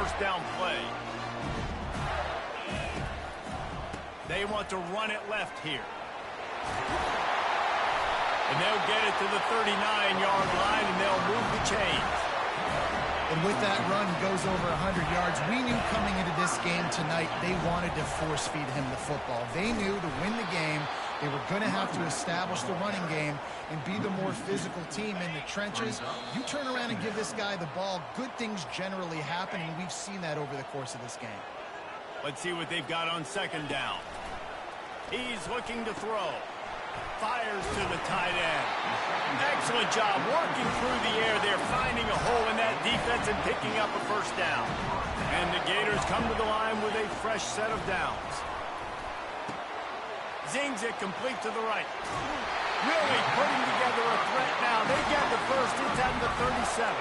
first down play. They want to run it left here. And they'll get it to the 39-yard line, and they'll move the chains. And with that run, he goes over 100 yards. We knew coming into this game tonight, they wanted to force-feed him the football. They knew to win the game, they were going to have to establish the running game and be the more physical team in the trenches. You turn around and give this guy the ball, good things generally happen, and we've seen that over the course of this game. Let's see what they've got on second down. He's looking to throw. Fires to the tight end. Excellent job working through the air there, finding a hole in that defense and picking up a first down. And the Gators come to the line with a fresh set of downs. Zings it complete to the right. Really putting together a threat now. They get the first inside the 37.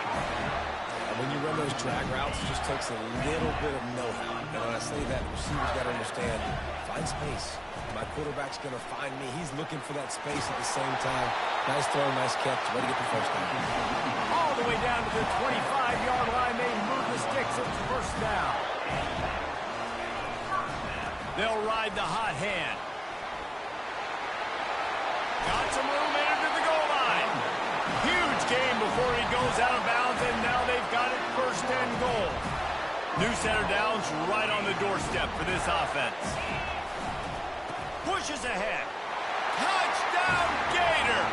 When you run those drag routes, it just takes a little bit of know-how. And when I say that, the receiver's got to understand, find space. My quarterback's going to find me. He's looking for that space at the same time. Nice throw, nice catch. Way to get the first down. All the way down to the 25-yard line. They move the sticks. It's first down. They'll ride the hot hand. Got some room into the goal line. Huge game before he goes out of bounds, and now they've got it first and goal. New center downs right on the doorstep for this offense. Pushes ahead. Touchdown, Gator!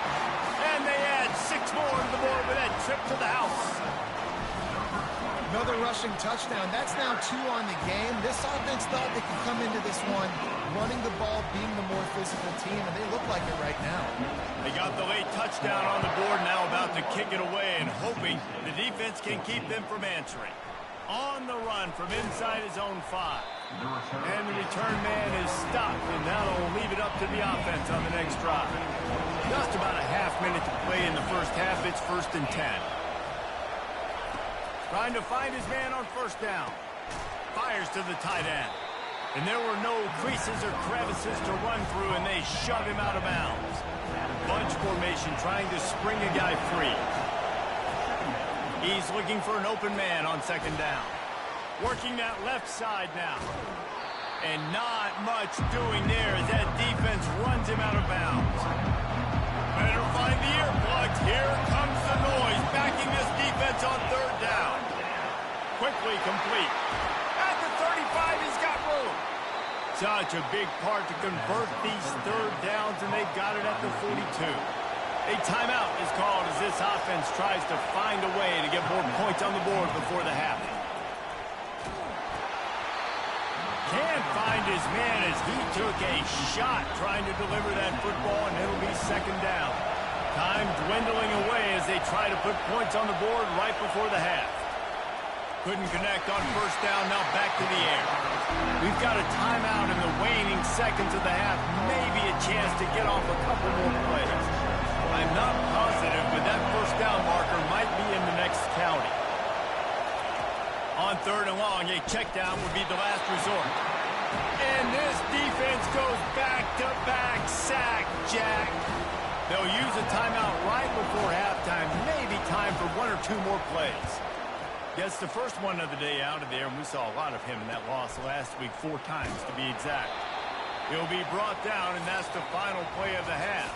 And they add 6 more to the board with that trip to the house. Another rushing touchdown. That's now 2 on the game. This offense thought they could come into this one running the ball, being the more physical team, and they look like it right now. They got the late touchdown on the board, now about to kick it away and hoping the defense can keep them from answering. On the run from inside his own 5. And the return man is stopped, and now they'll leave it up to the offense on the next drive. Just about a half minute to play in the first half. It's 1st and 10. Trying to find his man on first down. Fires to the tight end. And there were no creases or crevices to run through, and they shove him out of bounds. Bunch formation trying to spring a guy free. He's looking for an open man on second down. Working that left side now. And not much doing there as that defense runs him out of bounds. Better find the earplugs. Here comes the noise, backing this defense on third down. Quickly complete. At the 35, he's got room. Such a big part to convert these third downs, and they've got it at the 42. A timeout is called as this offense tries to find a way to get more points on the board before the half. Can't find his man as he took a shot trying to deliver that football, and it'll be second down. Time dwindling away as they try to put points on the board right before the half. Couldn't connect on first down, now back to the air. We've got a timeout in the waning seconds of the half, maybe a chance to get off a couple more plays. I'm not positive, but that first down marker might be in the next county. On third and long, a check down would be the last resort. And this defense goes back-to-back sack, Jack. They'll use a timeout right before halftime, maybe time for 1 or 2 more plays. Gets the first one of the day out of there, and we saw a lot of him in that loss last week, 4 times to be exact. He'll be brought down, and that's the final play of the half.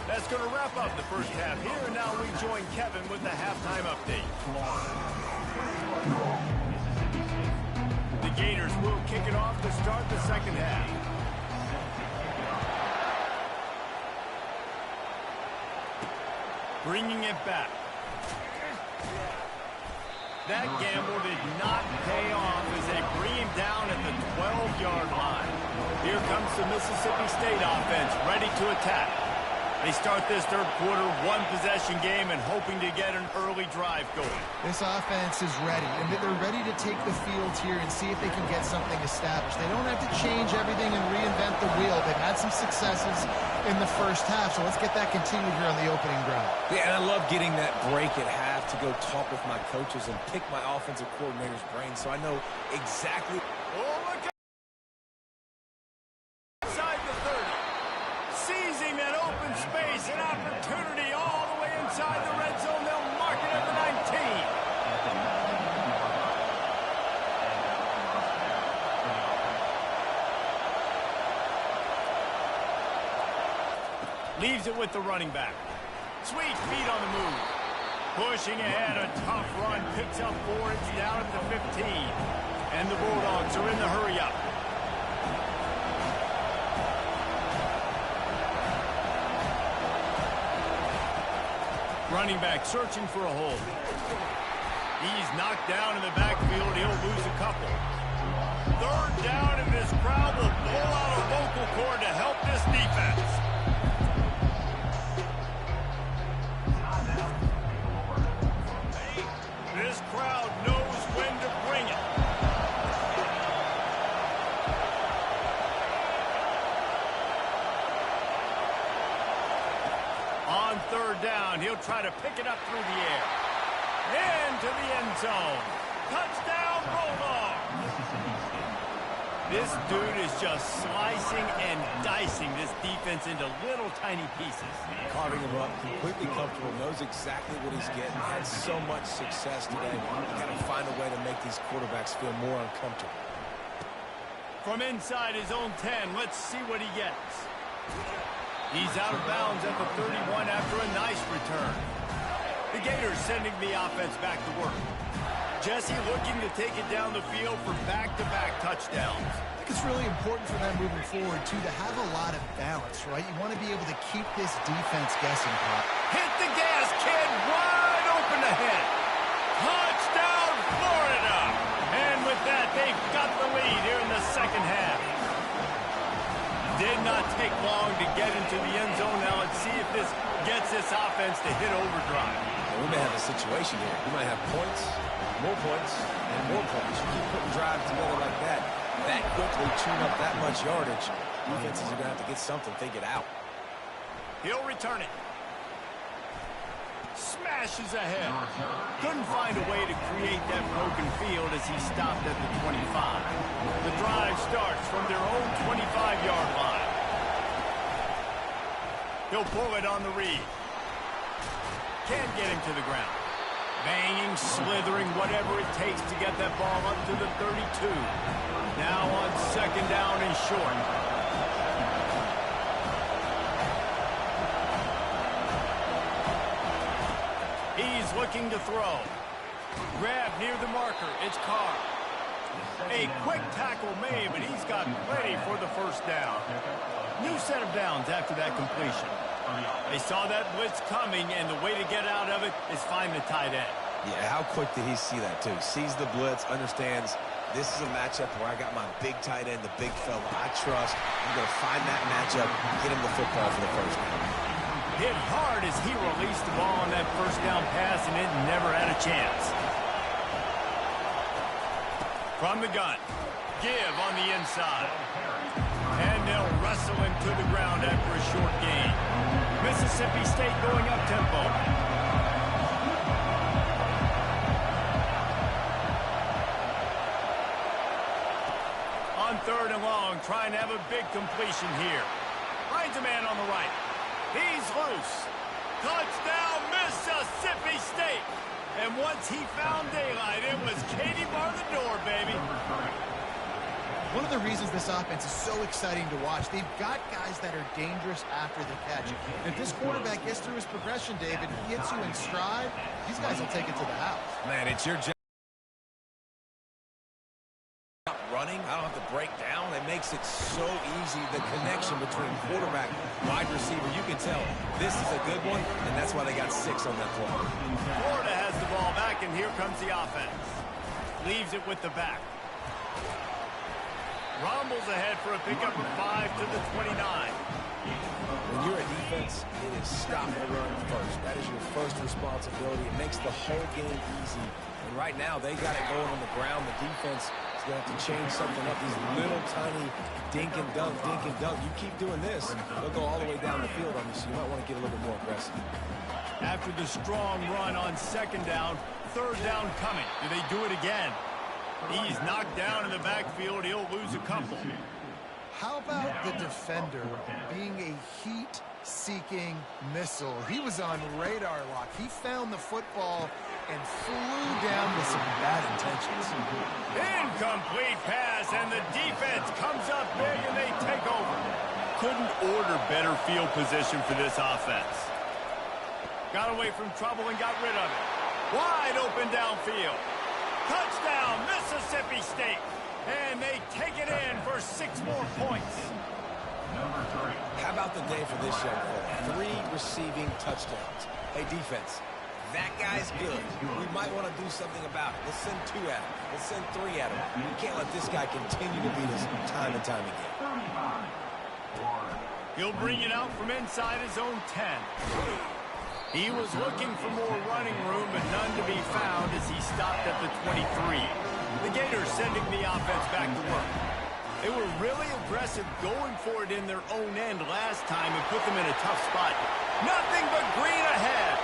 That's going to wrap up the first half here, and now we join Kevin with the halftime update. The Gators will kick it off to start the second half. Bringing it back. That gamble did not pay off as they bring him down at the 12-yard line. Here comes the Mississippi State offense, ready to attack. They start this third quarter, 1-possession game, and hoping to get an early drive going. This offense is ready, and they're ready to take the field here and see if they can get something established. They don't have to change everything and reinvent the wheel. They've had some successes in the first half, so let's get that continued here on the opening drive. Yeah, and I love getting that break at half to go talk with my coaches and pick my offensive coordinator's brain so I know exactly. Oh, look out! Inside the 30. Seizing that open space, an opportunity all the way inside the red zone. They'll mark it at the 19. Leaves it with the running back. Sweet feet on the move. Pushing ahead, a tough run. Picks up 4. It's down at the 15. And the Bulldogs are in the hurry-up. Running back searching for a hole. He's knocked down in the backfield. He'll lose a couple. Third down, and this crowd will blow out a vocal cord to help this defense. This crowd knows when to bring it. On third down, he'll try to pick it up through the air. Into the end zone. Touchdown, Bulldogs! This dude is just slicing and dicing this defense into little tiny pieces. Carving him up, completely comfortable, knows exactly what he's getting. Had so much success today. You got to find a way to make these quarterbacks feel more uncomfortable. From inside his own 10, let's see what he gets. He's out of bounds at the 31 after a nice return. The Gators sending the offense back to work. Jesse looking to take it down the field for back-to-back touchdowns. I think it's really important for them moving forward, too, to have a lot of balance, right? You want to be able to keep this defense guessing, Pop. Hit the gas, kid. Wide open ahead. Touchdown, Florida. And with that, they've got the lead here in the second half. Did not take long to get into the end zone. Now let's see if this gets this offense to hit overdrive. Well, we may have a situation here. We might have points, and more points. You keep putting drives together like that quickly tune up that much yardage. Defenses are going to have to get something figured out. He'll return it. Smashes ahead. Couldn't find a way to create that broken field as he stopped at the 25. The drive starts from their own 25-yard line. He'll pull it on the read. Can't get him to the ground. Banging, slithering, whatever it takes to get that ball up to the 32. Now on second down and short. He's looking to throw. Grab near the marker. It's Carr. A quick tackle made, but he's got plenty for the first down. New set of downs after that completion. They saw that blitz coming, and the way to get out of it is find the tight end. Yeah, how quick did he see that, too? Sees the blitz, understands this is a matchup where I got my big tight end, the big fella I trust. I'm going to find that matchup, get him the football for the first down. Hit hard as he released the ball on that first down pass, and it never had a chance. From the gun, give on the inside. And they'll wrestle him to the ground after a short gain. Mississippi State going up-tempo. On third and long, trying to have a big completion here. Finds a man on the right. He's loose. Touchdown, Mississippi State. And once he found daylight, it was Katie bar the door, baby. One of the reasons this offense is so exciting to watch, they've got guys that are dangerous after the catch. And if this quarterback gets through his progression, David, he hits you in stride, these guys will take it to the house. Man, it's your job. Running, I don't have to break down. It makes it so easy, the connection between quarterback, wide receiver. You can tell this is a good one, and that's why they got 6 on that play. Florida has the ball back, and here comes the offense. Leaves it with the back. Rumbles ahead for a pickup of 5 to the 29. When you're a defense, it is stop the run first. That is your first responsibility. It makes the whole game easy. And right now, they got it going on the ground. The defense is going to have to change something up. These little tiny dink and dunk, dink and dunk. You keep doing this, they'll go all the way down the field on you, so you might want to get a little bit more aggressive. After the strong run on second down, third down coming. Do they do it again? He's knocked down in the backfield. He'll lose a couple. How about the defender being a heat-seeking missile? He was on radar lock. He found the football and flew down with some bad intentions. Incomplete pass, and the defense comes up big, and they take over. couldn't order better field position for this offense. Got away from trouble and got rid of it. Wide open downfield. Touchdown, Mississippi State. And they take it in for 6 more points. How about the day for this young fella? 3 receiving touchdowns. Hey, defense, that guy's good. We might want to do something about it. Let's send 2 at him. Let's send 3 at him. We can't let this guy continue to beat us time and time again. He'll bring it out from inside his own 10. He was looking for more running room, but none to be found as he stopped at the 23. The Gators sending the offense back to work. They were really aggressive going for it in their own end last time and put them in a tough spot. Nothing but green ahead.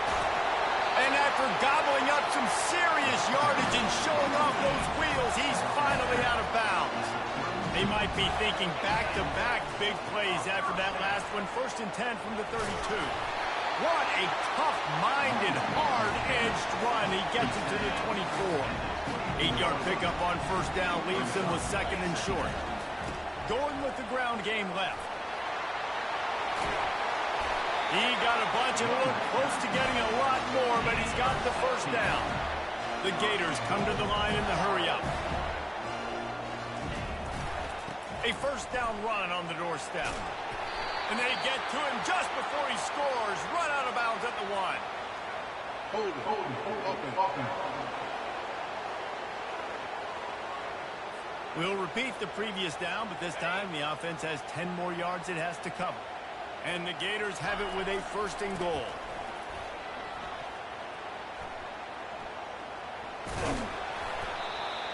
And after gobbling up some serious yardage and showing off those wheels, he's finally out of bounds. They might be thinking back-to-back big plays after that last one. 1st and 10 from the 32. What a tough-minded, hard-edged run. He gets it to the 24. 8-yard pickup on 1st down leaves him with 2nd and short. Going with the ground game left. He got a bunch and looked close to getting a lot more, but he's got the 1st down. The Gators come to the line in the hurry-up. A 1st down run on the doorstep. And they get to him just before he scores. Run out of bounds at the 1. Open. We'll repeat the previous down, but this time the offense has 10 more yards it has to cover. And the Gators have it with a 1st and goal.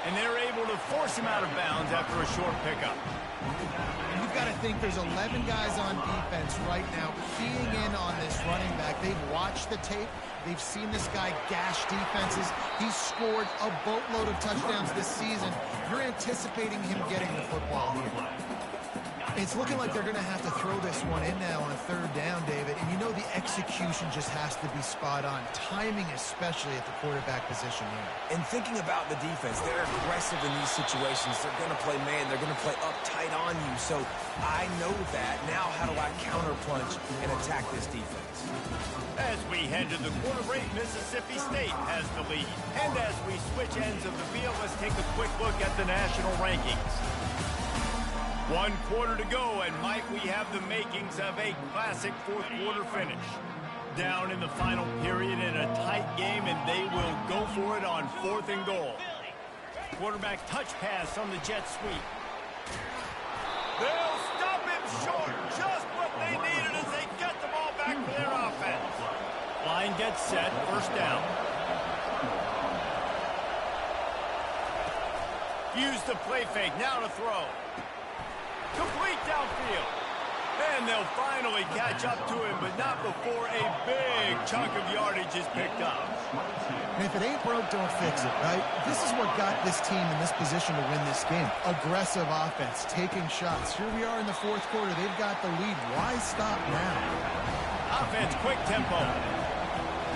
And they're able to force him out of bounds after a short pickup. And you've got to think there's 11 guys on defense right now keying in on this running back. They've watched the tape. They've seen this guy gash defenses. He's scored a boatload of touchdowns this season. You're anticipating him getting the football here. It's looking like they're going to have to throw this one in now on 3rd down, David. And you know the execution just has to be spot on. Timing especially at the quarterback position here. And thinking about the defense, they're aggressive in these situations. They're going to play man. They're going to play up tight on you. So I know that. Now how do I counterpunch and attack this defense? As we head to the quarter break, Mississippi State has the lead. And as we switch ends of the field, let's take a quick look at the national rankings. 1 quarter to go, and might we have the makings of a classic 4th quarter finish. Down in the final period in a tight game, and they will go for it on 4th and goal. Quarterback touch pass on the jet sweep. They'll stop him short. Just what they needed as they get the ball back for their offense. Line gets set, 1st down. Use the play fake, now to throw. Complete downfield. And they'll finally catch up to him, but not before a big chunk of yardage is picked up. And if it ain't broke, don't fix it, right? This is what got this team in this position to win this game. Aggressive offense, taking shots. Here we are in the 4th quarter. They've got the lead. Why stop now? Offense, quick tempo.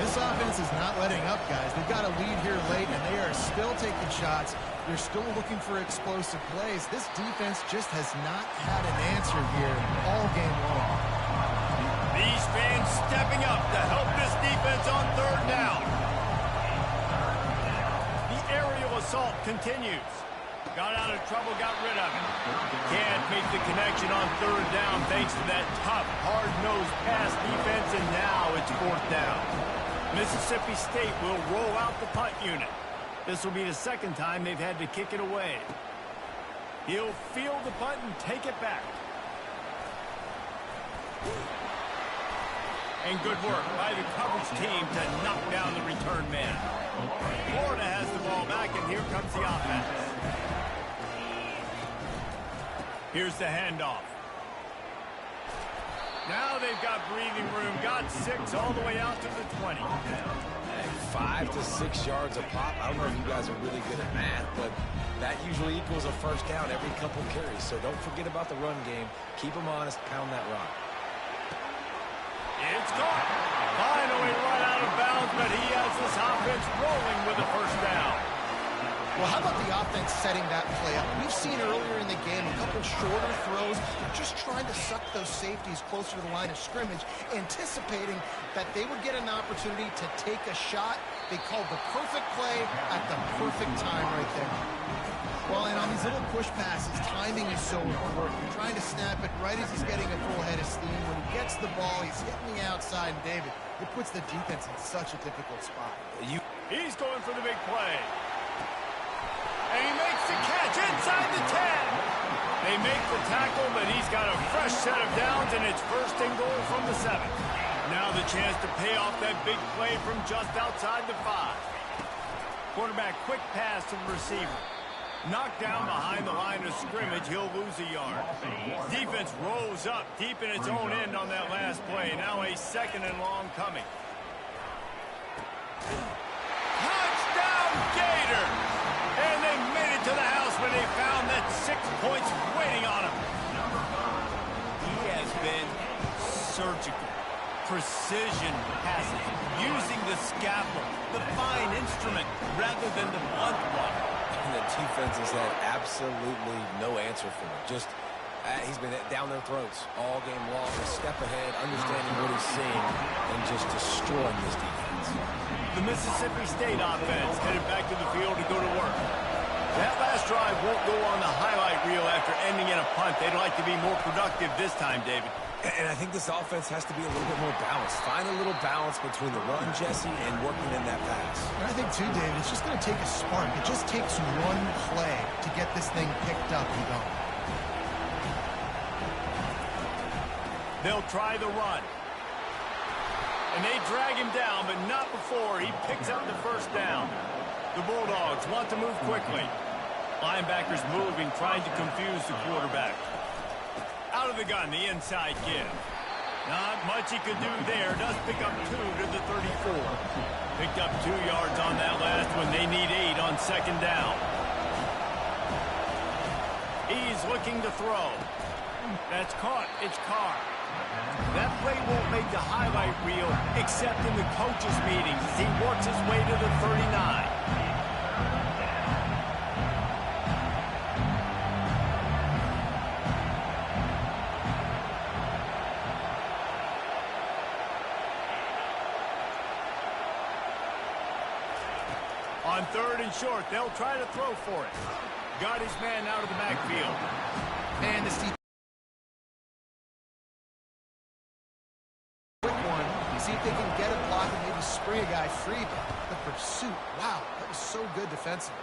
This offense is not letting up, guys. They've got a lead here late, and they are still taking shots. They're still looking for explosive plays. This defense just has not had an answer here all game long. These fans stepping up to help this defense on 3rd down. The aerial assault continues. Got out of trouble, got rid of it. Can't make the connection on 3rd down thanks to that tough, hard-nosed pass defense, and now it's 4th down. Mississippi State will roll out the punt unit. This will be the 2nd time they've had to kick it away. He'll field the punt and take it back. And good work by the coverage team to knock down the return man. Florida has the ball back, and here comes the offense. Here's the handoff. Now they've got breathing room. Got 6 all the way out to the 20. 5 to 6 yards a pop. I don't know if you guys are really good at math, but that usually equals a 1st down every couple carries. So don't forget about the run game. Keep them honest. Pound that rock. It's caught. Finally run out of bounds, but he has this offense rolling with a 1st down. Well, how about the offense setting that play up? We've seen earlier in the game a couple shorter throws, just trying to suck those safeties closer to the line of scrimmage, anticipating that they would get an opportunity to take a shot. They called the perfect play at the perfect time right there. Well, and on these little push passes, timing is so important. You're trying to snap it right as he's getting a full head of steam. When he gets the ball, he's hitting the outside, and David, it puts the defense in such a difficult spot. He's going for the big play. And he makes the catch inside the 10. They make the tackle, but he's got a fresh set of downs, and it's first and goal from the 7. Now the chance to pay off that big play from just outside the 5. Quarterback quick pass to the receiver. Knocked down behind the line of scrimmage, he'll lose a yard. Defense rose up deep in its own end on that last play. Now a second and long coming. Touchdown, Gator! And they made it to the house when they found that 6 points waiting on him. He has been surgical. Precision passes, using the scalpel, the fine instrument, rather than the blunt one. And the defense has had absolutely no answer for him. Just, he's been down their throats all game long, a step ahead, understanding what he's seeing, and just destroying this defense. The Mississippi State offense headed back to the field to go to work. That last drive won't go on the highlight reel after ending in a punt. They'd like to be more productive this time, David. And I think this offense has to be a little bit more balanced. Find a little balance between the run, Jesse, and working in that pass. And I think, too, David, it's just going to take a spark. It just takes one play to get this thing picked up and going. They'll try the run. And they drag him down, but not before he picks up the first down. The Bulldogs want to move quickly. Linebackers moving, trying to confuse the quarterback. Out of the gun, the inside give. Not much he could do there. Does pick up 2 to the 34. Picked up 2 yards on that last one. They need 8 on second down. He's looking to throw. That's caught. It's Carr. That play won't make the highlight reel except in the coaches' meetings as he works his way to the 39. On third and short, they'll try to throw for it. Got his man out of the backfield. And the Steve. Quick one. See if they can get a block and maybe spring a guy free. But the pursuit, wow, that was so good defensively.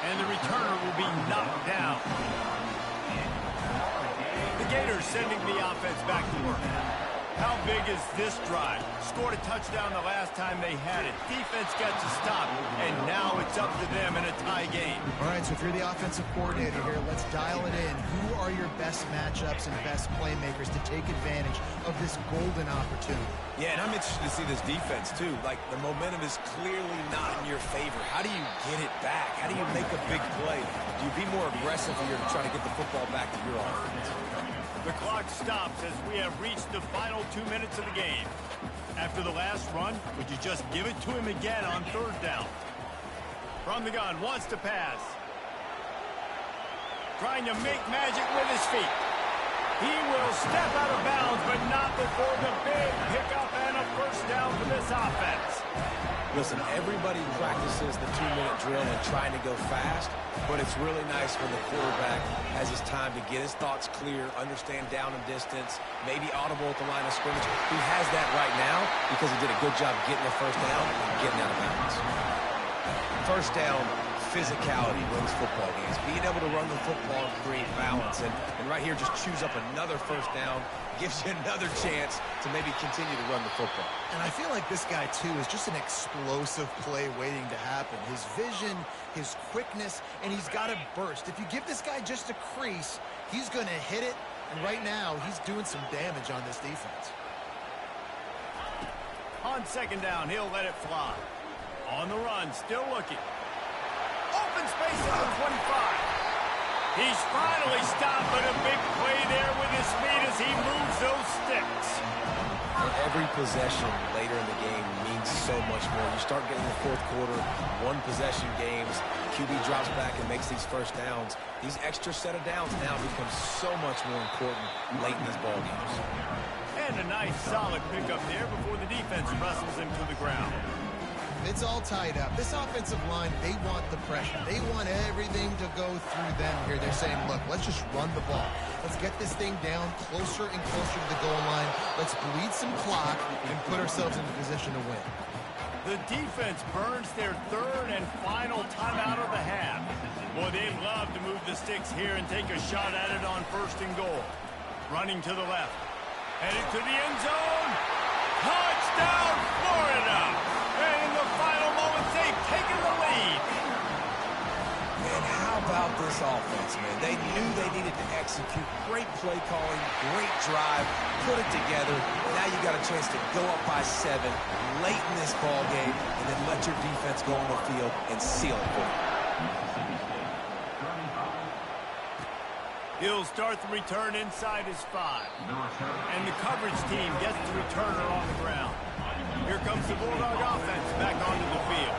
And the returner will be knocked down. The Gators sending the offense back to work. How big is this drive? Scored a touchdown the last time they had it. Defense gets a stop, and now it's up to them in a tie game. All right, so if you're the offensive coordinator here, let's dial it in. Who are your best matchups and best playmakers to take advantage of this golden opportunity? Yeah, and I'm interested to see this defense, too. Like, the momentum is clearly not in your favor. How do you get it back? How do you make a big play? Do you be more aggressive here to try to get the football back to your offense? The clock stops as we have reached the final 2 minutes of the game. After the last run, would you just give it to him again on third down? From the gun, wants to pass. Trying to make magic with his feet. He will step out of bounds, but not before the big pickup and a first down for this offense. Listen, everybody practices the 2-minute drill and trying to go fast, but it's really nice when the quarterback has his time to get his thoughts clear, understand down and distance, maybe audible at the line of scrimmage. He has that right now because he did a good job getting the first down and getting out of bounds. First down, physicality wins football games. Being able to run the football and create balance. And right here, just choose up another first down, gives you another chance to maybe continue to run the football. And I feel like this guy, too, is just an explosive play waiting to happen. His vision, his quickness, and he's got a burst. If you give this guy just a crease, he's going to hit it. And right now, he's doing some damage on this defense. On second down, he'll let it fly. On the run, still looking. Open space at the 25. He's finally stopped, but a big play there with his feet as he moves those sticks. And every possession later in the game means so much more. You start getting the fourth quarter, one-possession games, QB drops back and makes these first downs. These extra set of downs now become so much more important late in these ball games. And a nice, solid pickup there before the defense wrestles him to the ground. It's all tied up. This offensive line, they want the pressure. They want everything to go through them here. They're saying, look, let's just run the ball. Let's get this thing down closer and closer to the goal line. Let's bleed some clock and put ourselves in a position to win. The defense burns their third and final timeout of the half. Boy, they love to move the sticks here and take a shot at it on first and goal. Running to the left. Headed to the end zone. Touchdown, Florida! And in the final moments, they've taken the lead. Man, how about this offense, man? They knew they needed to execute. Great play calling, great drive, put it together. Now you got a chance to go up by 7 late in this ball game and then let your defense go on the field and seal it for you. He'll start the return inside his 5. And the coverage team gets the returner on the ground. Here comes the Bulldog offense back onto the field.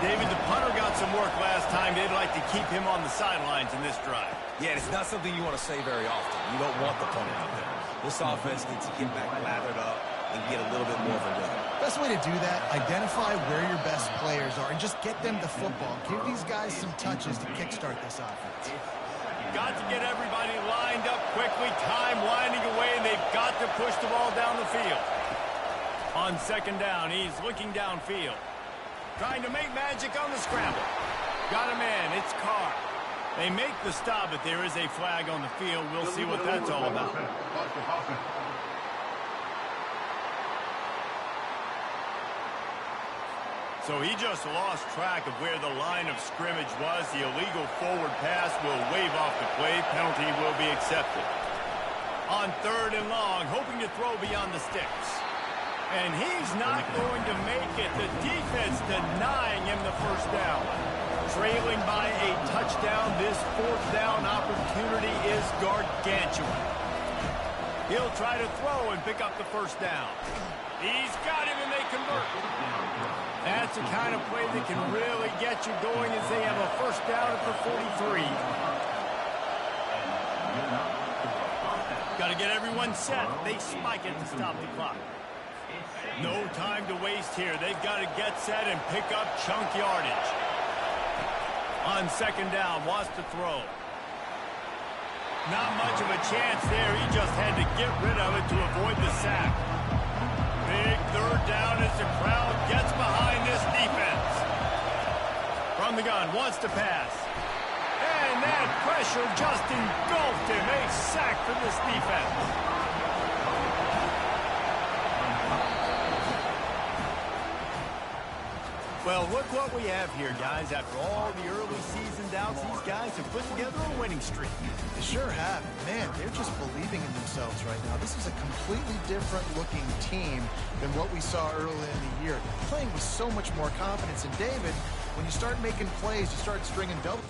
David, the punter got some work last time. They'd like to keep him on the sidelines in this drive. Yeah, it's not something you want to say very often. You don't want the punter out there. This offense needs to get back lathered up and get a little bit more of a rhythm. Best way to do that, identify where your best players are and just get them the football. Give these guys some touches to kickstart this offense. Got to get everybody lined up quickly. Time winding away, and they've got to push the ball down the field. On second down, he's looking downfield. Trying to make magic on the scramble. Got a man, it's Carr. They make the stop, but there is a flag on the field. We'll see what that's all about. So he just lost track of where the line of scrimmage was. The illegal forward pass will wave off the play. Penalty will be accepted. On third and long, hoping to throw beyond the sticks. And he's not going to make it. The defense denying him the first down. Trailing by a touchdown, this fourth down opportunity is gargantuan. He'll try to throw and pick up the first down. He's got him and they convert. That's the kind of play that can really get you going as they have a first down at the 43. Got to get everyone set. They spike it to stop the clock. No time to waste here. They've got to get set and pick up chunk yardage. On second down, wants to throw. Not much of a chance there. He just had to get rid of it to avoid the sack. Big third down as the crowd gets behind this defense. From the gun, wants to pass. And that pressure just engulfed him. A sack for this defense. Well, look what we have here, guys. After all the early season doubts, these guys have put together a winning streak. They sure have. Man, they're just believing in themselves right now. This is a completely different looking team than what we saw early in the year. Playing with so much more confidence. And David, when you start making plays, you start stringing double.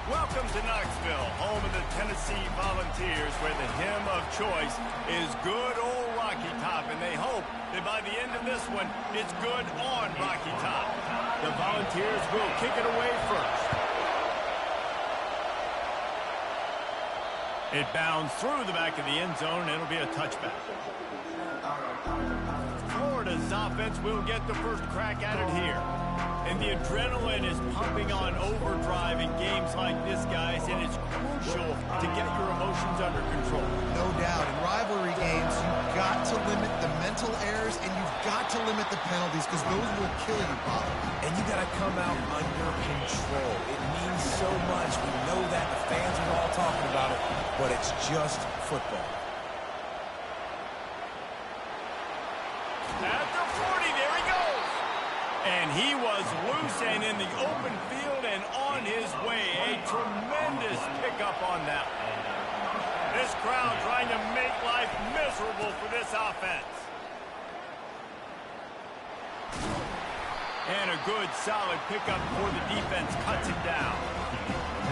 Welcome to Knoxville, home of the Tennessee Volunteers, where the hymn of choice is Good Old Rocky Top, and they hope that by the end of this one, it's good on Rocky Top. The Volunteers will kick it away first. It bounds through the back of the end zone, and it'll be a touchback. Florida's offense will get the first crack at it here. And the adrenaline is pumping on overdrive in games like this, guys, and it's crucial to get your emotions under control. No doubt. In rivalry games, you've got to limit the mental errors, and you've got to limit the penalties, because those will kill you, Bob. And you got to come out under control. It means so much. We know that. The fans are all talking about it, but it's just football. At the 40, there he goes. And he was loose and in the open field and on his way. A tremendous pickup on that one. This crowd trying to make life miserable for this offense. And a good, solid pickup before the defense cuts it down.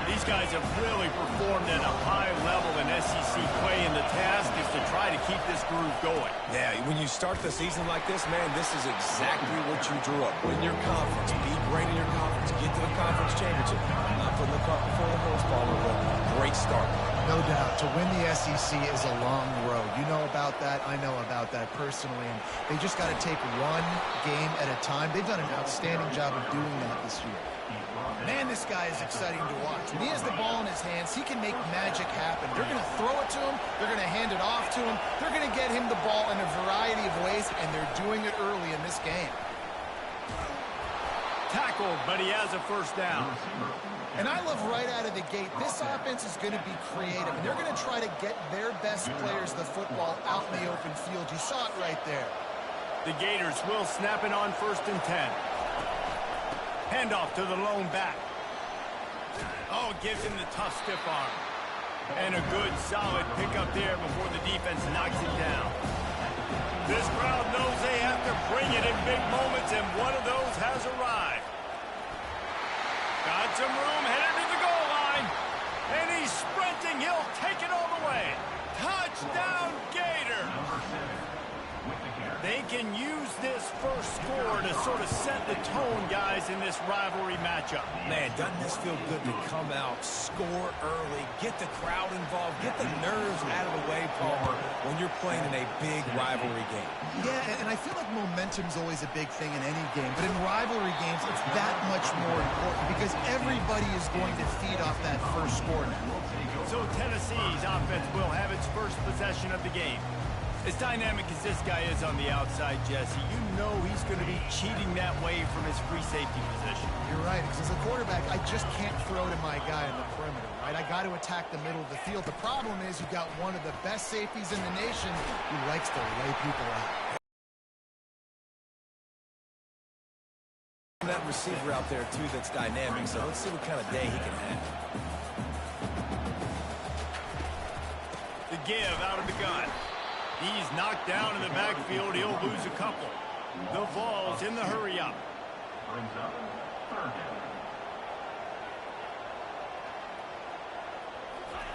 These guys have really performed at a high level in SEC play, and the task is to try to keep this groove going. Yeah, when you start the season like this, man, this is exactly what you drew up. Win your conference, be great in your conference, get to the conference championship. I'm not putting the cart before the horse, Palmer, but great start. No doubt. To win the SEC is a long road. You know about that. I know about that personally. And they just got to take one game at a time. They've done an outstanding job of doing that this year. Man, this guy is exciting to watch. When he has the ball in his hands, he can make magic happen. They're going to throw it to him. They're going to hand it off to him. They're going to get him the ball in a variety of ways, and they're doing it early in this game. Tackled, but he has a first down. And I love right out of the gate, this offense is going to be creative, and they're going to try to get their best players the football out in the open field. You saw it right there. The Gators will snap it on 1st and 10. Handoff to the lone back. Oh, gives him the tough stiff arm. And a good, solid pickup there before the defense knocks it down. This crowd knows they have to bring it in big moments, and one of those has arrived. Got some room, headed to the goal line. And he's sprinting. He'll take it all the way. Touchdown, Gator. They can use this first score to sort of set the tone, guys, in this rivalry matchup. Man, doesn't this feel good to come out, score early, get the crowd involved, get the nerves out of the way, Palmer, when you're playing in a big rivalry game? Yeah, and I feel like momentum's always a big thing in any game, but in rivalry games, it's that much more important because everybody is going to feed off that first score now. So Tennessee's offense will have its first possession of the game. As dynamic as this guy is on the outside, Jesse, you know he's going to be cheating that way from his free safety position. You're right, because as a quarterback, I just can't throw to my guy in the perimeter, right? I got to attack the middle of the field. The problem is you've got one of the best safeties in the nation who likes to lay people out. That receiver out there, too, that's dynamic, so let's see what kind of day he can have. The give out of the gun. He's knocked down in the backfield. He'll lose a couple. The Vols in the hurry-up.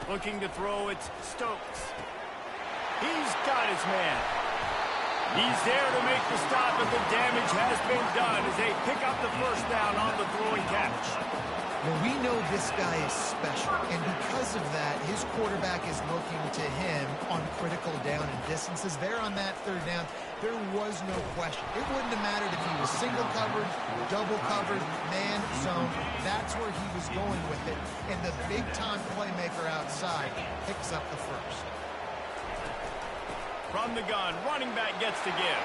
Looking to throw, it's Stokes. He's got his man. He's there to make the stop, but the damage has been done as they pick up the first down on the throwing catch. Well, we know this guy is special, and because of that, his quarterback is looking to him on critical down and distances. There on that third down, there was no question. It wouldn't have mattered if he was single covered, double covered, man, zone. That's where he was going with it, and the big-time playmaker outside picks up the first. From the gun, running back gets to give.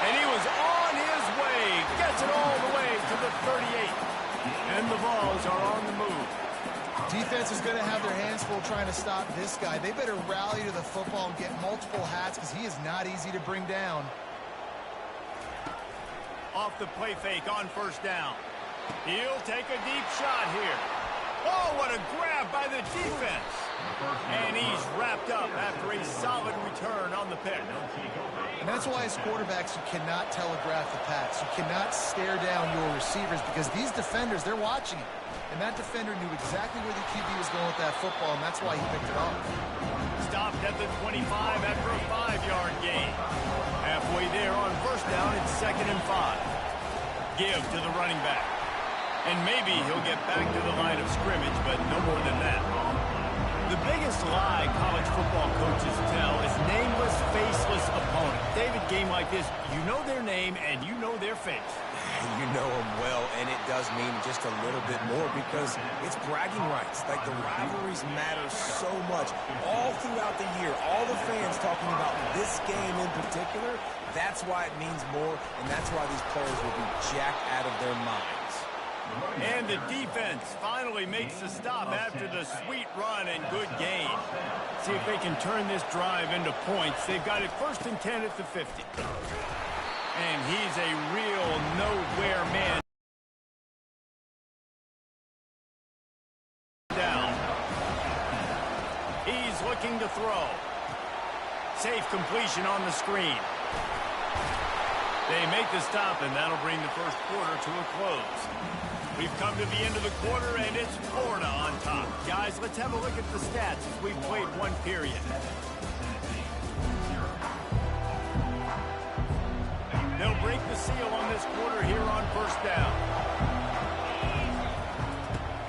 And he was on his way. Gets it all the way to the 38. And the Vols are on the move. Defense is going to have their hands full trying to stop this guy. They better rally to the football and get multiple hats because he is not easy to bring down. Off the play fake on first down. He'll take a deep shot here. Oh, what a grab by the defense. And he's wrapped up after a solid return on the pick. And that's why as quarterbacks you cannot telegraph the pass. You cannot stare down your receivers because these defenders, they're watching it. and that defender knew exactly where the QB was going with that football, and that's why he picked it off. Stopped at the 25 after a 5-yard gain. Halfway there on first down, it's 2nd and 5. Give to the running back. And maybe he'll get back to the line of scrimmage, but no more than that. The biggest lie college football coaches tell is nameless, faceless opponent. David, game like this, you know their name and you know their face. You know them well, and it does mean just a little bit more because it's bragging rights. Like, the rivalries matter so much. All throughout the year, all the fans talking about this game in particular, that's why it means more, and that's why these players will be jacked out of their minds. And the defense finally makes the stop after the sweet run and good gain. See if they can turn this drive into points. They've got it 1st and 10 at the 50. And he's a real nowhere man. Down. He's looking to throw. Safe completion on the screen. They make the stop, and that'll bring the first quarter to a close. We've come to the end of the quarter, and it's Florida on top. Guys, let's have a look at the stats as we've played one period. They'll break the seal on this quarter here on first down.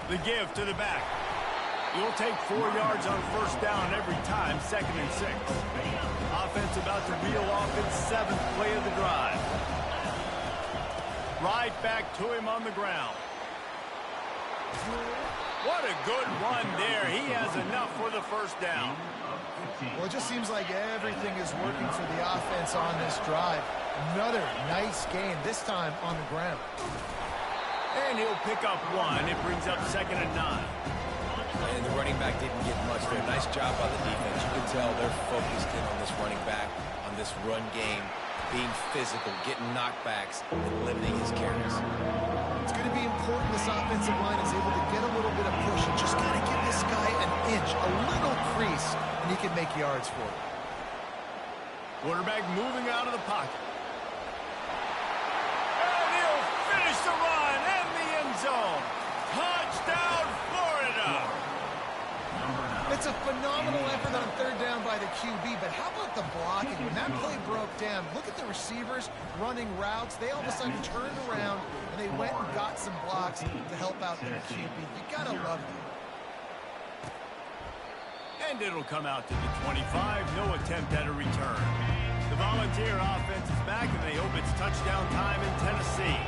The give to the back. You'll take 4 yards on first down every time, 2nd and 6. Offense about to reel off its 7th play of the drive. Right back to him on the ground. What a good run there. He has enough for the first down. Well, it just seems like everything is working for the offense on this drive. Another nice game, this time on the ground. And he'll pick up 1. It brings up 2nd and 9. And the running back didn't get much there. Nice job by the defense. You can tell they're focused in on this running back, on this run game, being physical, getting knockbacks, and limiting his carries. It's going to be important this offensive line is able to get a little bit of push and just kind of give this guy an inch, a little crease, and he can make yards for it. Quarterback moving out of the pocket. And he'll finish the run in the end zone. Touchdown, Florida! It's a phenomenal effort on 3rd down by the QB, but how about the blocking? When that play broke down, look at the receivers running routes. They all of a sudden turned around, and they went and got some blocks to help out their QB. You got to love them. And it'll come out to the 25. No attempt at a return. The Volunteer offense is back, and they hope it's touchdown time in Tennessee.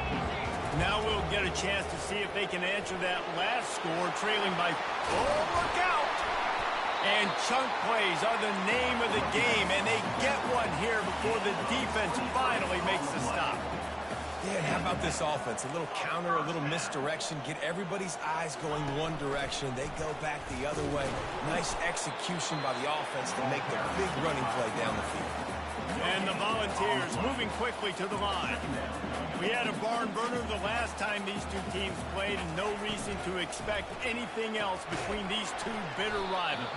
Now we'll get a chance to see if they can answer that last score, trailing by... Oh, look out! And chunk plays are the name of the game, and they get one here before the defense finally makes the stop. Yeah, and how about this offense? A little counter, a little misdirection, get everybody's eyes going one direction. They go back the other way. Nice execution by the offense to make the big running play down the field. And the Volunteers moving quickly to the line. We had a barn burner the last time these two teams played, and no reason to expect anything else between these two bitter rivals.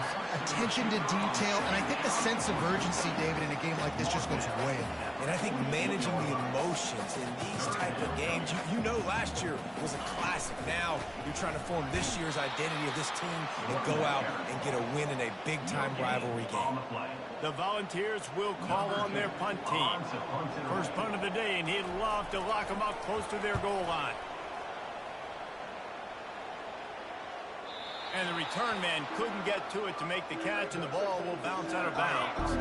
Attention to detail, and I think the sense of urgency, David, in a game like this just goes way up. And I think managing the emotions in these type of games, you know last year was a classic. Now you're trying to form this year's identity of this team and go out and get a win in a big-time rivalry game. The Volunteers will call on their punt team. First punt of the day, and he'd love to lock them up close to their goal line. And the return man couldn't get to it to make the catch, and the ball will bounce out of bounds.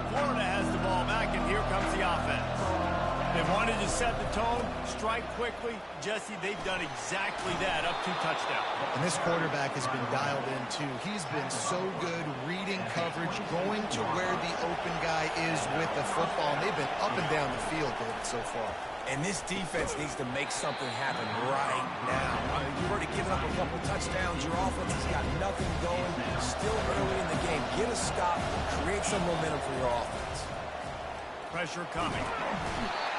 Florida has the ball back, and here comes the offense. They wanted to set the tone, strike quickly. Jesse, they've done exactly that up to touchdown. And this quarterback has been dialed in, too. He's been so good reading coverage, going to where the open guy is with the football. And they've been up and down the field, David, so far. And this defense needs to make something happen right now. I mean, you've already given up a couple touchdowns. Your offense has got nothing going. Still early in the game. Get a stop. Create some momentum for your offense. Pressure coming.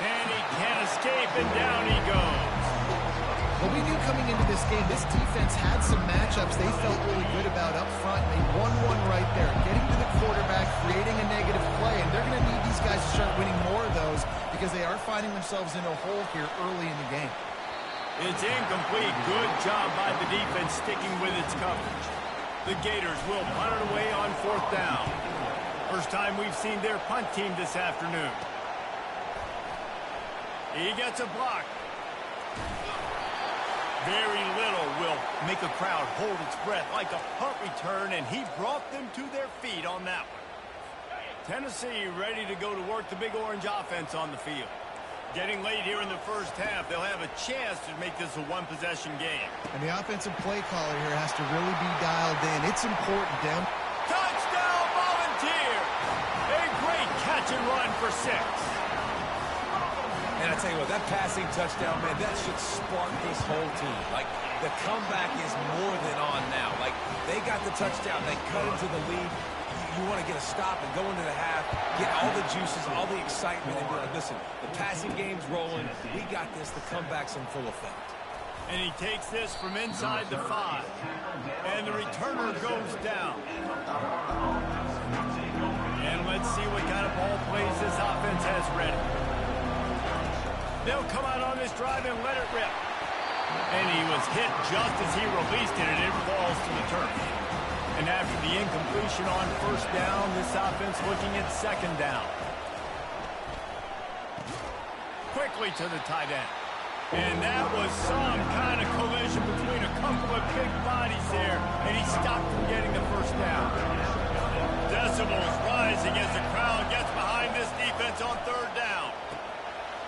And he can't escape, and down he goes. Well, we knew coming into this game, this defense had some matchups they felt really good about up front. They won one right there, getting to the quarterback, creating a negative play, and they're going to need these guys to start winning more of those because they are finding themselves in a hole here early in the game. It's incomplete. Good job by the defense sticking with its coverage. The Gators will punt it away on 4th down. First time we've seen their punt team this afternoon. He gets a block. Very little will make a crowd hold its breath like a punt return, and he brought them to their feet on that one. Tennessee ready to go to work the Big Orange offense on the field. Getting late here in the first half, they'll have a chance to make this a one-possession game. And the offensive play caller here has to really be dialed in. It's important, Dan. Touchdown, Volunteers! A great catch and run for 6. And I tell you what, that passing touchdown, man, that should spark this whole team. Like, the comeback is more than on now. Like, they got the touchdown. They cut into the lead. You want to get a stop and go into the half, get all the juices, all the excitement, and be like, listen, the passing game's rolling. We got this. The comeback's in full effect. And he takes this from inside the 5. And the returner goes down. And let's see what kind of ball plays this offense has ready. They'll come out on this drive and let it rip. And he was hit just as he released it, and it falls to the turf. And after the incompletion on 1st down, this offense looking at 2nd down. Quickly to the tight end. And that was some kind of collision between a couple of big bodies there, and he stopped from getting the 1st down. Decibels rising as the crowd gets behind this defense on 3rd down.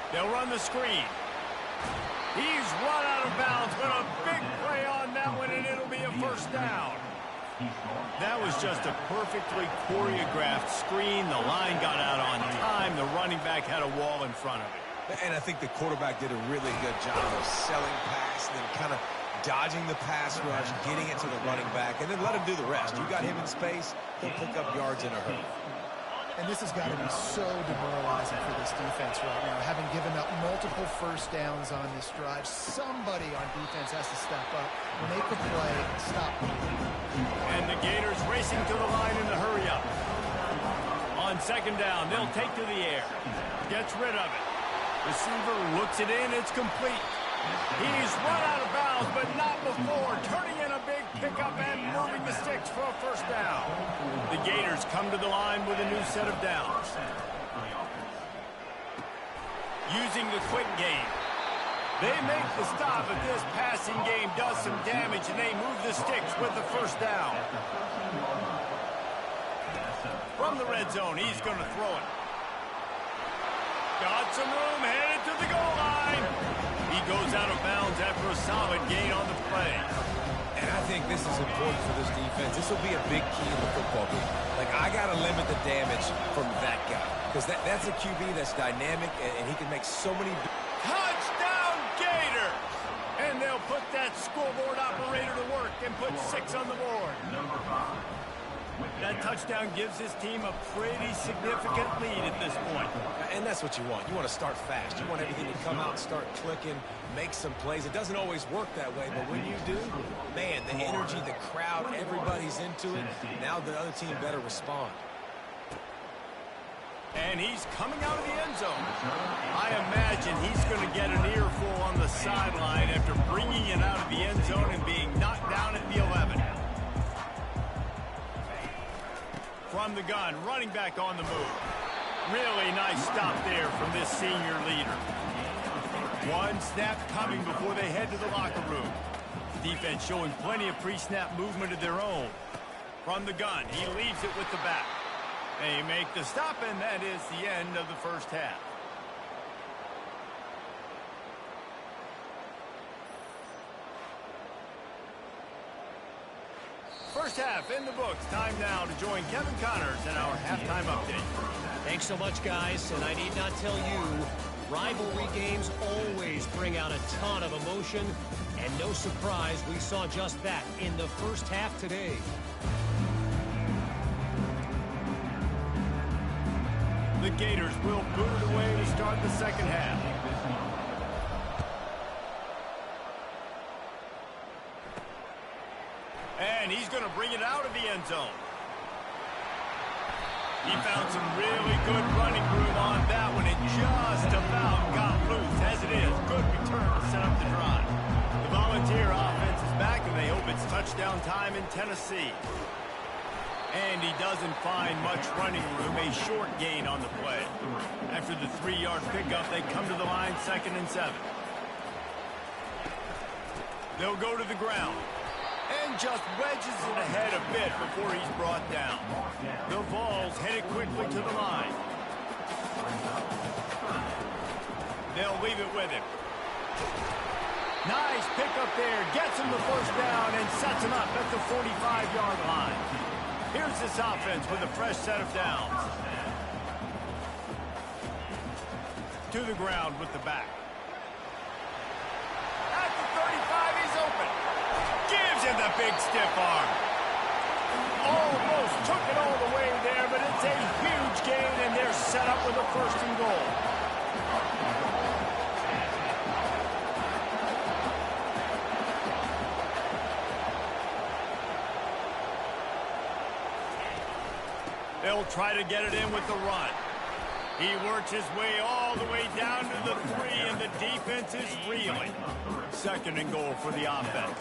They'll run the screen. He's run out of bounds, but a big play on that one, and it'll be a 1st down. That was just a perfectly choreographed screen. The line got out on time. The running back had a wall in front of it. And I think the quarterback did a really good job of selling pass, and then kind of dodging the pass rush, getting it to the running back, and then let him do the rest. You got him in space, he'll pick up yards in a hurry. And this has got to be so demoralizing for this defense right now. Having given up multiple 1st downs on this drive, somebody on defense has to step up, make a play, and stop them. And the Gators racing to the line in the hurry-up. On 2nd down, they'll take to the air. Gets rid of it. Receiver looks it in. It's complete. He's run out of bounds, but not before turning in a big pickup and moving the sticks for a 1st down. The Gators come to the line with a new set of downs. Using the quick game. They make the stop, but this passing game does some damage, and they move the sticks with the 1st down. From the red zone, he's going to throw it. Got some room, headed to the goal line. He goes out of bounds after a solid gain on the play. And I think this is important for this defense. This will be a big key in the football game. Like, I got to limit the damage from that guy. Because that's a QB that's dynamic, and he can make so many... Touchdown, Gator! And they'll put that scoreboard operator to work and put 6 on the board. That touchdown gives his team a pretty significant lead at this point. And that's what you want. You want to start fast. You want everything to come out and start clicking, make some plays. It doesn't always work that way, but when you do, man, the energy, the crowd, everybody's into it. Now the other team better respond. And he's coming out of the end zone. I imagine he's going to get an earful on the sideline after bringing it out of the end zone and being knocked down at the 11. From the gun, running back on the move. Really nice stop there from this senior leader. One snap coming before they head to the locker room. Defense showing plenty of pre-snap movement of their own. From the gun, he leaves it with the back. They make the stop, and that is the end of the first half. First half in the books. Time now to join Kevin Connors in our halftime update. Thanks so much, guys. And I need not tell you, rivalry games always bring out a ton of emotion. And no surprise, we saw just that in the first half today. The Gators will boot it away to start the second half. And he's going to bring it out of the end zone. He found some really good running room on that one. It just about got loose. As it is, good return to set up the drive. The Volunteer offense is back, and they hope it's touchdown time in Tennessee. And he doesn't find much running room, a short gain on the play. After the 3-yard pickup, they come to the line 2nd and 7. They'll go to the ground. And just wedges it ahead a bit before he's brought down. The Vols headed quickly to the line. They'll leave it with him. Nice pickup there. Gets him the first down and sets him up at the 45-yard line. Here's this offense with a fresh set of downs. To the ground with the back. At the 35, he's open. Gives him the big stiff arm. Almost took it all the way there, but it's a huge gain, and they're set up with a 1st and goal. They'll try to get it in with the run. He works his way all the way down to the 3, and the defense is reeling. 2nd and goal for the offense.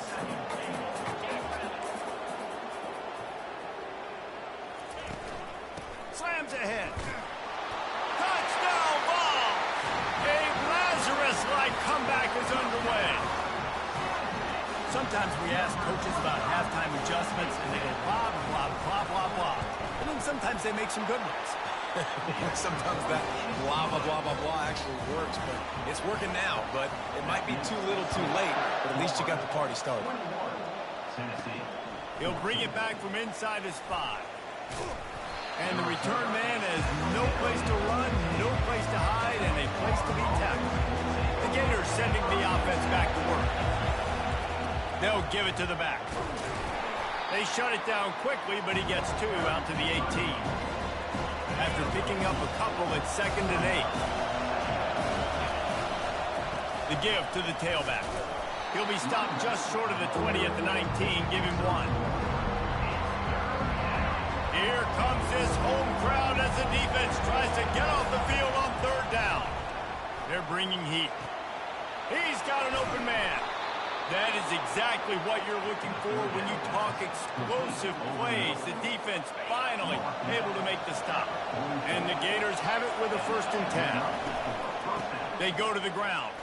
Slams ahead. Touchdown ball! A Lazarus-like comeback is underway. Sometimes we ask coaches about halftime adjustments, and they go blah, blah, blah, blah, blah. And then sometimes they make some good ones. Sometimes that blah, blah, blah, blah, blah actually works, but it's working now. But it might be too little too late, but at least you got the party started. He'll bring it back from inside his 5. And the return man has no place to run, no place to hide, and a place to be tackled. The Gators sending the offense back to work. They'll give it to the back. They shut it down quickly, but he gets 2 out to the 18. After picking up a couple, it's 2nd and 8. The give to the tailback. He'll be stopped just short of the 20 at the 19. Give him 1. Here comes this home crowd as the defense tries to get off the field on 3rd down. They're bringing heat. He's got an open man. That is exactly what you're looking for when you talk explosive plays. The defense finally able to make the stop. And the Gators have it with a 1st and 10. They go to the ground.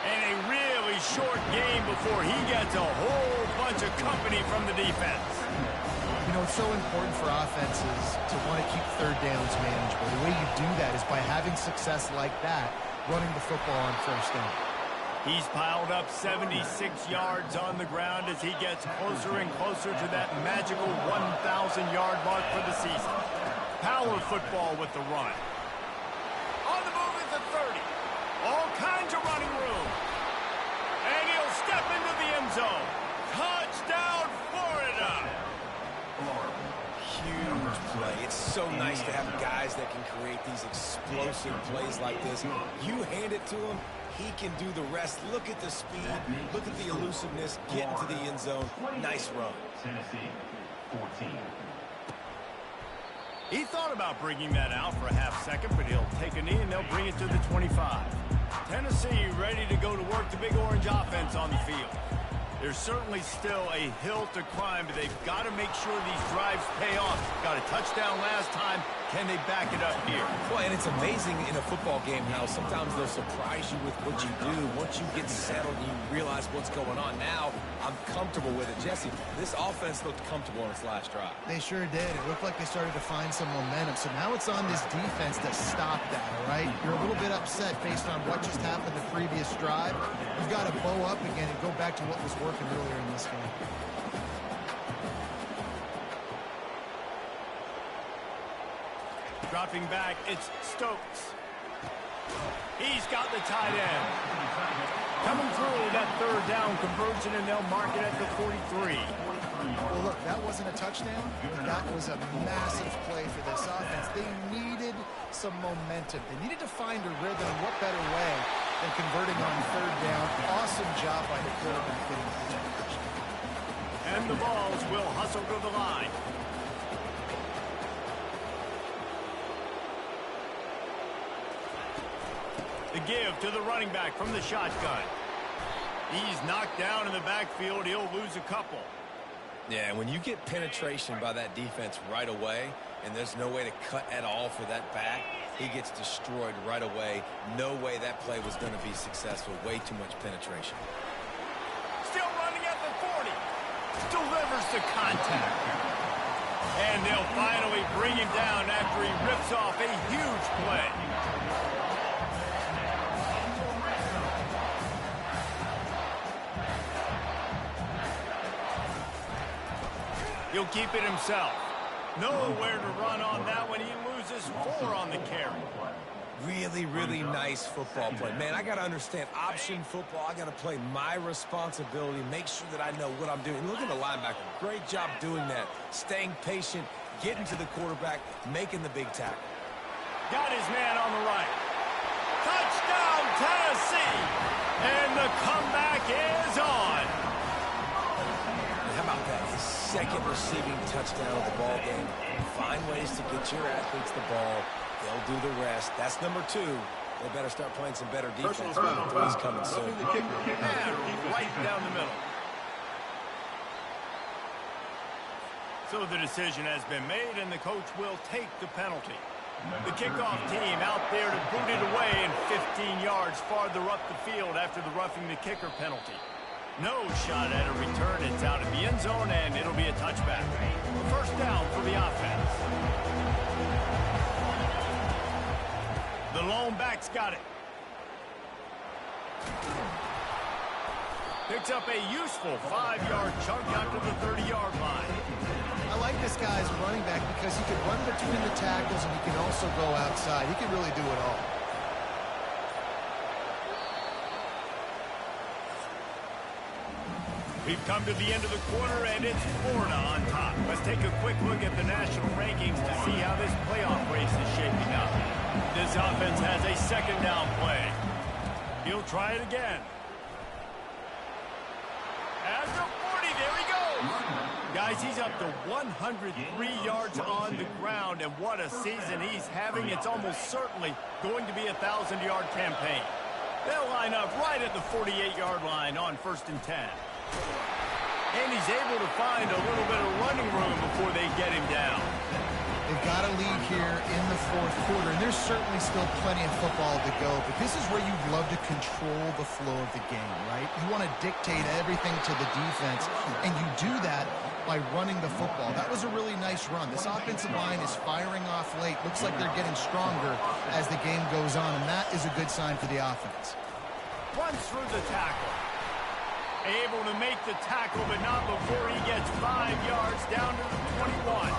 And a really short game before he gets a whole bunch of company from the defense. You know, it's so important for offenses to want to keep 3rd downs manageable. The way you do that is by having success like that, running the football on 1st down. He's piled up 76 yards on the ground as he gets closer and closer to that magical 1,000-yard mark for the season. Power football with the run. On the move is the 30. All kinds of running room. And he'll step into the end zone. Touchdown, Florida! Huge play. It's so nice to have guys that can create these explosive plays like this. You hand it to him, he can do the rest. Look at the speed. Look at the elusiveness. Get into the end zone. Nice run. Tennessee, 14. He thought about bringing that out for a half-second, but he'll take a knee and they'll bring it to the 25. Tennessee ready to go to work the Big Orange offense on the field. There's certainly still a hill to climb, but they've got to make sure these drives pay off. Got a touchdown last time. Can they back it up here? Well, and it's amazing in a football game how sometimes they'll surprise you with what you do. Once you get settled and you realize what's going on now, I'm comfortable with it. Jesse, this offense looked comfortable in its last drive. They sure did. It looked like they started to find some momentum. So now it's on this defense to stop that, all right? You're a little bit upset based on what just happened the previous drive. You've got to bow up again and go back to what was working earlier in this game. Dropping back, it's Stokes. He's got the tight end. Coming through that 3rd down conversion, and they'll mark it at the 43. Well, look, that wasn't a touchdown. That was a massive play for this offense. They needed some momentum. They needed to find a rhythm. What better way than converting on 3rd down? Awesome job by the quarterback getting the conversion. And the Vols will hustle to the line. The give to the running back from the shotgun. He's knocked down in the backfield. He'll lose a couple. Yeah, when you get penetration by that defense right away, and there's no way to cut at all for that back, he gets destroyed right away. No way that play was going to be successful. Way too much penetration. Still running at the 40. Delivers the contact. And they'll finally bring him down after he rips off a huge play. He'll keep it himself. Nowhere to run on that one. He loses 4 on the carry. Really, really nice football play. Man, I got to understand option football. I got to play my responsibility, make sure that I know what I'm doing. Look at the linebacker. Great job doing that. Staying patient, getting to the quarterback, making the big tackle. Got his man on the right. Touchdown, Tennessee! And the comeback is on. How about that? His second receiving touchdown of the ball game. Find ways to get your athletes the ball. They'll do the rest. That's number 2. They better start playing some better defense. Number 3's coming soon. And right down the middle. So the decision has been made, and the coach will take the penalty. The kickoff team out there to boot it away and 15 yards farther up the field after the roughing the kicker penalty. No shot at a return. It's out of the end zone, and it'll be a touchback. A first down for the offense. The lone back's got it. Picks up a useful 5-yard chunk out to the 30-yard line. I like this guy as a running back because he can run between the tackles and he can also go outside. He can really do it all. We've come to the end of the quarter, and it's Florida on top. Let's take a quick look at the national rankings to see how this playoff race is shaping up. This offense has a second down play. He'll try it again. At the 40, there he goes. Guys, he's up to 103 yards on the ground, and what a season he's having. It's almost certainly going to be a 1,000-yard campaign. They'll line up right at the 48-yard line on 1st and 10. And he's able to find a little bit of running room before they get him down. They've got a lead here in the 4th quarter, and there's certainly still plenty of football to go, but this is where you'd love to control the flow of the game, right? You want to dictate everything to the defense, and you do that by running the football. That was a really nice run. This offensive line is firing off late. Looks like they're getting stronger as the game goes on, and that is a good sign for the offense. Runs through the tackle. Able to make the tackle, but not before he gets 5 yards down to the 21.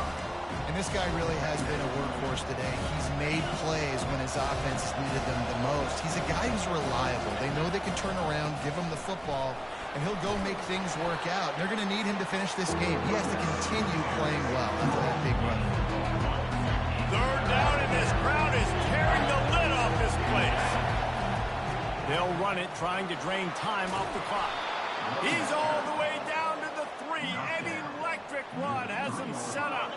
And this guy really has been a workhorse today. He's made plays when his offense has needed them the most. He's a guy who's reliable. They know they can turn around, give him the football, and he'll go make things work out. They're going to need him to finish this game. He has to continue playing well after that big run. Third down, and this crowd is tearing the lid off this place. They'll run it, trying to drain time off the clock. He's all the way down to the 3. An electric run has him set up.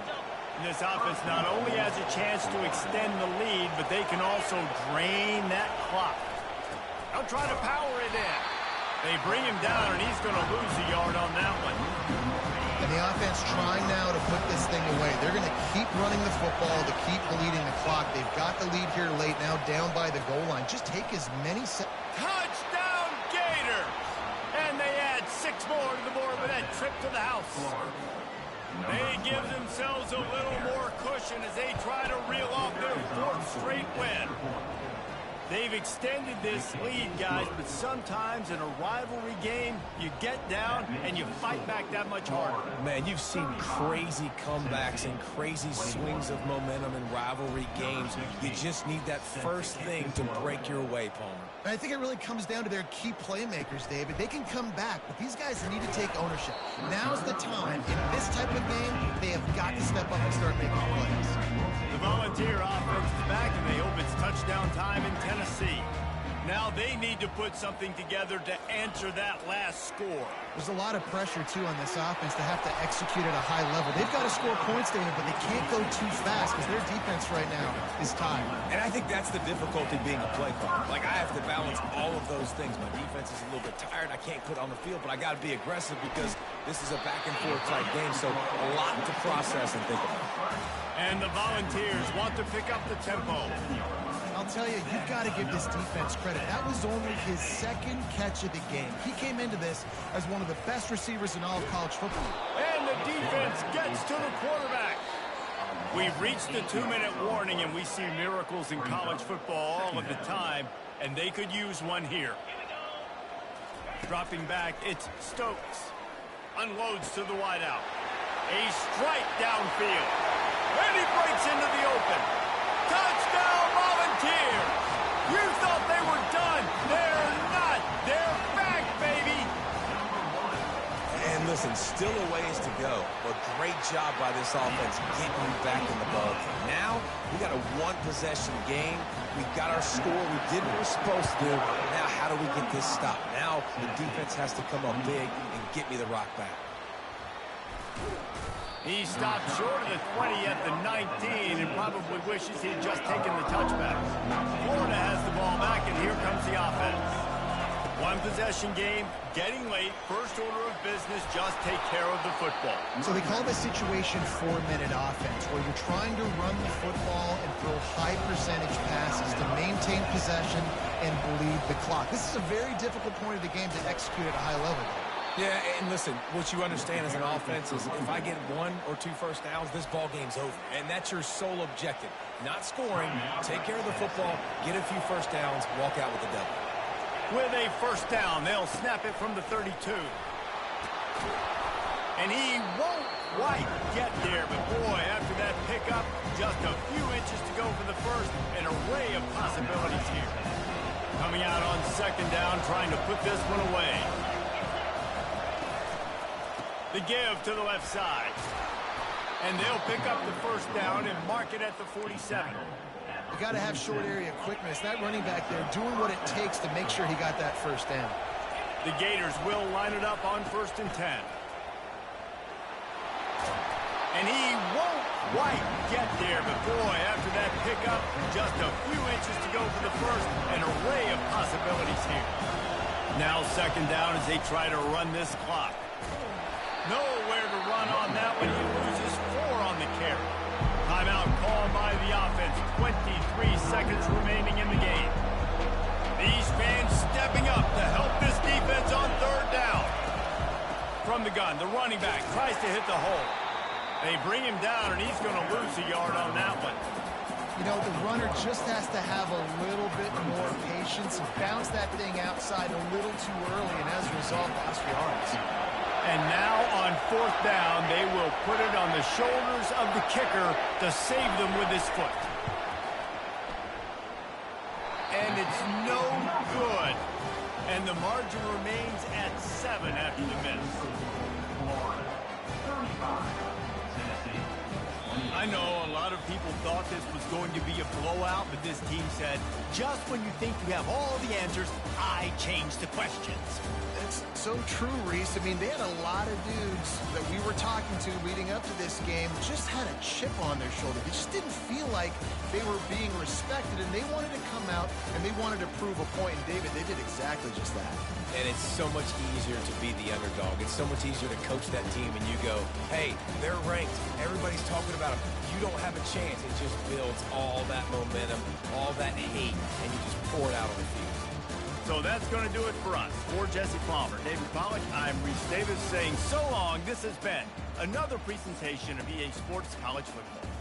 This offense not only has a chance to extend the lead, but they can also drain that clock. They'll try to power it in. They bring him down, and he's going to lose a yard on that one. And the offense trying now to put this thing away. They're going to keep running the football to keep bleeding the clock. They've got the lead here late, now down by the goal line. Just take as many Touchdown, Gator! And they add 6 more to the board with that trip to the house. They give themselves a little more cushion as they try to reel off their 4th straight win. They've extended this lead, guys, but sometimes in a rivalry game, you get down and you fight back that much harder. Man, you've seen crazy comebacks and crazy swings of momentum in rivalry games. You just need that first thing to break your way, Palmer. And I think it really comes down to their key playmakers, David. They can come back, but these guys need to take ownership. Now's the time. In this type of game, they have got to step up and start making plays. The Volunteer offense is back, and they hope it's touchdown time in Tennessee. Now they need to put something together to answer that last score. There's a lot of pressure, too, on this offense to have to execute at a high level. They've got to score points, David, but they can't go too fast because their defense right now is tired. And I think that's the difficulty being a play caller. Like, I have to balance all of those things. My defense is a little bit tired. I can't put on the field, but I got to be aggressive because this is a back-and-forth type game, so a lot to process and think about. And the Volunteers want to pick up the tempo. I'll tell you, you've got to give this defense credit. That was only his second catch of the game. He came into this as one of the best receivers in all of college football. And the defense gets to the quarterback. We've reached the 2-minute warning, and we see miracles in college football all of the time, and they could use one here. Dropping back, it's Stokes. Unloads to the wideout. A strike downfield. And he breaks into the open. Touchdown, Volunteers! You thought they were done. They're not. They're back, baby. And listen, still a ways to go, but great job by this offense getting you back in the ball game. Now, we got a one-possession game. We got our score. We did what we're supposed to do. Now, how do we get this stopped? Now, the defense has to come up big and get me the rock back. He stopped short of the 20 at the 19 and probably wishes he'd just taken the touchback. Florida has the ball back, and here comes the offense. One-possession game, getting late. First order of business, just take care of the football. So they call this situation 4-minute offense, where you're trying to run the football and throw high-percentage passes to maintain possession and bleed the clock. This is a very difficult point of the game to execute at a high level. Yeah, and listen, what you understand as an offense is if I get 1 or 2 first downs, this ball game's over. And that's your sole objective. Not scoring, take care of the football, get a few first downs, walk out with the W. With a first down, they'll snap it from the 32. And he won't quite get there, but boy, after that pickup, just a few inches to go for the first. An array of possibilities here. Coming out on second down, trying to put this one away. The give to the left side. And they'll pick up the first down and mark it at the 47. You got to have short area quickness. That running back there doing what it takes to make sure he got that first down. The Gators will line it up on 1st and 10. And he won't quite get there, but boy, after that pickup, just a few inches to go for the first. An array of possibilities here. Now second down as they try to run this clock. Nowhere to run on that one. He loses 4 on the carry. Timeout called by the offense. 23 seconds remaining in the game. These fans stepping up to help this defense on third down. From the gun, the running back tries to hit the hole. They bring him down, and he's going to lose a yard on that one. You know, the runner just has to have a little bit more patience and bounce that thing outside a little too early, and as a result, lost yards. And now on 4th down, they will put it on the shoulders of the kicker to save them with his foot. And it's no good. And the margin remains at 7 after the miss. I know a lot of people thought this was going to be a blowout, but this team said, just when you think you have all the answers, I change the questions. It's so true, Reese. I mean, they had a lot of dudes that we were talking to leading up to this game just had a chip on their shoulder. They just didn't feel like they were being respected, and they wanted to come out, and they wanted to prove a point. And, David, they did exactly just that. And it's so much easier to be the underdog. It's so much easier to coach that team, and you go, hey, they're ranked. Everybody's talking about them. You don't have a chance. It just builds all that momentum, all that hate, and you just pour it out on the field. So that's going to do it for us. For Jesse Palmer, David Pollack, I'm Reese Davis saying so long. This has been another presentation of EA Sports College Football.